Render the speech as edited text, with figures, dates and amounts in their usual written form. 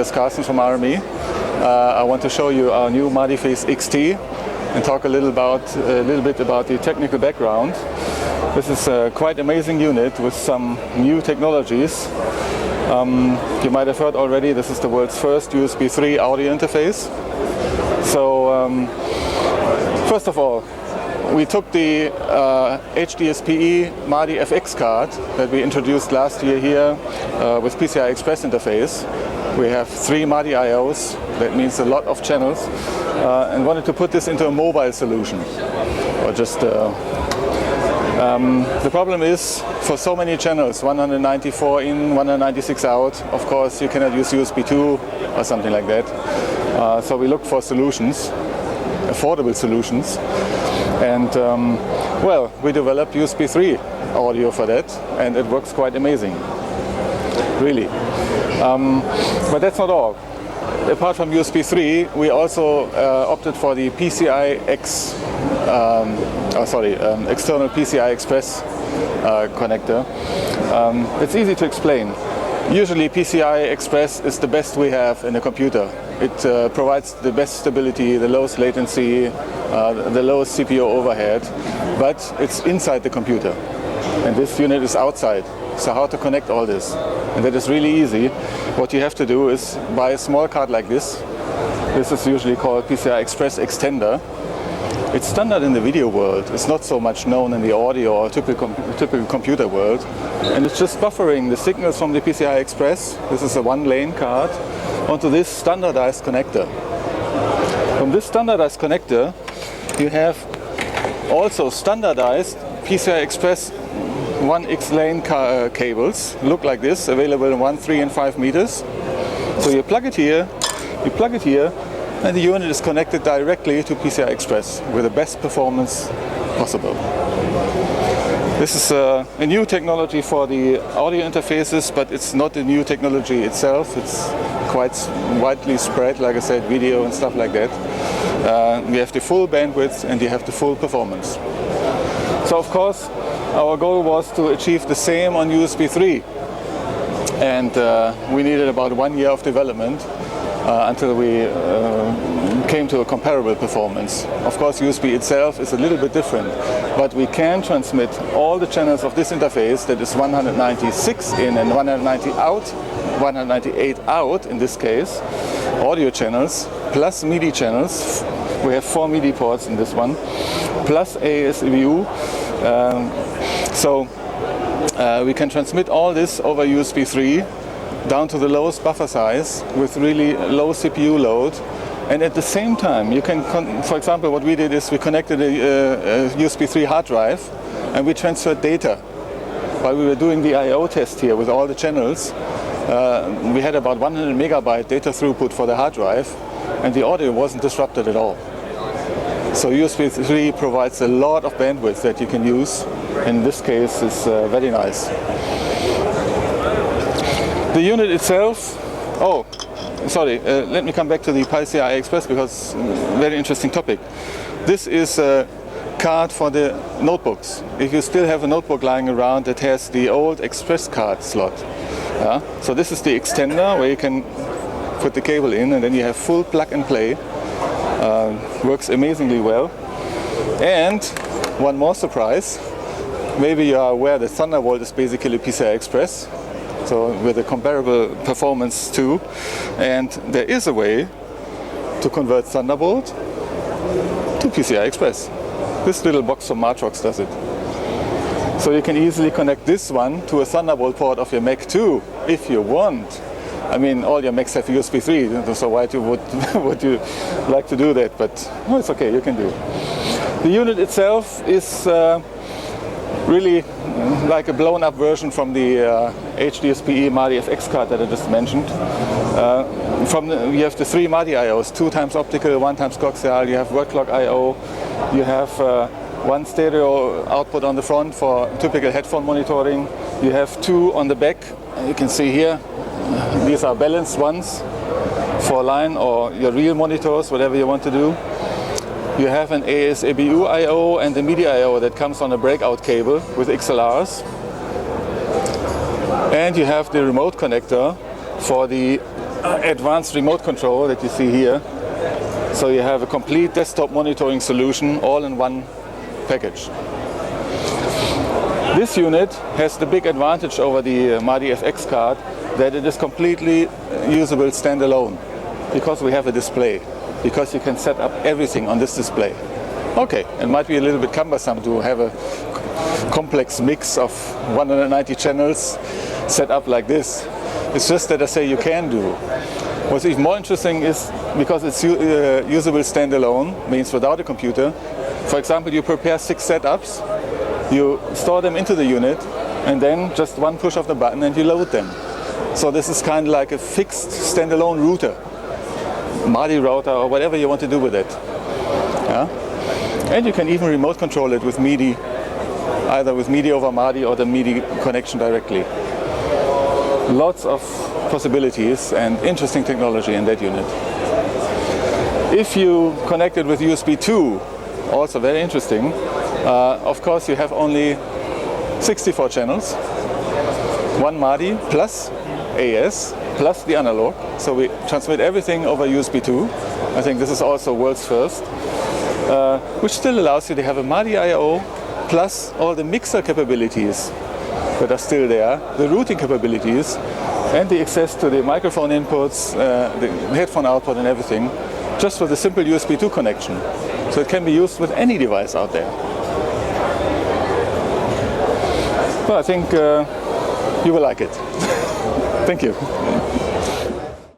here's Carsten from RME. I want to show you our new MADiface XT and talk a little bit about the technical background. This is a quite amazing unit with some new technologies. You might have heard already, this is the world's first USB 3 audio interface. So first of all, we took the HDSPE MADiFX card that we introduced last year here with PCI Express interface. We have 3 MADI IOs, that means a lot of channels, and wanted to put this into a mobile solution. Or just the problem is, for so many channels, 194 in, 196 out, of course you cannot use USB 2 or something like that. So we looked for solutions, affordable solutions. And well, we developed USB 3 audio for that, and it works quite amazing, really. But that's not all. Apart from USB 3, we also opted for the PCI external PCI Express connector. It's easy to explain. Usually PCI Express is the best we have in a computer. It provides the best stability, the lowest latency, the lowest CPU overhead, but it's inside the computer. And this unit is outside. So how to connect all this? And that is really easy. What you have to do is buy a small card like this. This is usually called PCI Express extender. It's standard in the video world. It's not so much known in the audio or typical computer world. And it's just buffering the signals from the PCI Express. This is a 1-lane card onto this standardized connector. From this standardized connector, you have also standardized PCI Express 1X lane cables. Look like this, available in 1, 3 and 5 meters. So you plug it here, and the unit is connected directly to PCI Express with the best performance possible. This is a new technology for the audio interfaces, but it's not a new technology itself. It's quite widely spread, like I said, video and stuff like that. You have the full bandwidth and you have the full performance. So of course, our goal was to achieve the same on USB 3. And we needed about 1 year of development until we came to a comparable performance. Of course, USB itself is a little bit different, but we can transmit all the channels of this interface, that is 196 in and 198 out in this case, audio channels, plus MIDI channels. We have 4 MIDI ports in this one, plus ASVU. So we can transmit all this over USB 3 down to the lowest buffer size with really low CPU load, and at the same time you can, for example, what we did is we connected a USB 3 hard drive and we transferred data. While we were doing the I/O test here with all the channels, we had about 100 megabyte data throughput for the hard drive, and the audio wasn't disrupted at all. So USB 3 provides a lot of bandwidth that you can use. In this case, it's very nice. The unit itself, let me come back to the PCI Express because very interesting topic. This is a card for the notebooks. If you still have a notebook lying around that has the old Express card slot. So this is the extender where you can put the cable in and then you have full plug and play. Works amazingly well. And one more surprise, maybe you are aware that Thunderbolt is basically PCI Express, so with a comparable performance too, and there is a way to convert Thunderbolt to PCI Express. This little box from Matrox does it. So you can easily connect this one to a Thunderbolt port of your Mac too, if you want. I mean, all your Macs have USB 3, so why would you like to do that? But no, it's okay, you can do. The unit itself is really like a blown up version from the HDSPE MADiFX card that I just mentioned. You have the 3 MADI IOs, 2 times optical, 1 times coaxial, you have word clock IO, you have 1 stereo output on the front for typical headphone monitoring, you have 2 on the back, you can see here, these are balanced ones for line or your real monitors, whatever you want to do. You have an ASABU I/O and a MIDI I/O that comes on a breakout cable with XLRs. And you have the remote connector for the advanced remote control that you see here. So you have a complete desktop monitoring solution all in one package. This unit has the big advantage over the MADiFX card that it is completely usable standalone because we have a display, because you can set up everything on this display. Okay, it might be a little bit cumbersome to have a complex mix of 190 channels set up like this. It's just that I say you can do. What's even more interesting is because it's usable standalone, means without a computer. For example, you prepare 6 setups, you store them into the unit, and then just one push of the button and you load them. So this is kind of like a fixed standalone router, MADI router or whatever you want to do with it. Yeah? And you can even remote control it with MIDI, either with MIDI over MADI or the MIDI connection directly. Lots of possibilities and interesting technology in that unit. If you connect it with USB 2, also very interesting, of course you have only 64 channels, 1 MADI plus AS plus the analog, so we transmit everything over USB 2. I think this is also world's first, which still allows you to have a MADI I/O plus all the mixer capabilities that are still there, the routing capabilities, and the access to the microphone inputs, the headphone output and everything, just with a simple USB 2 connection. So it can be used with any device out there. Well, I think you will like it. Thank you.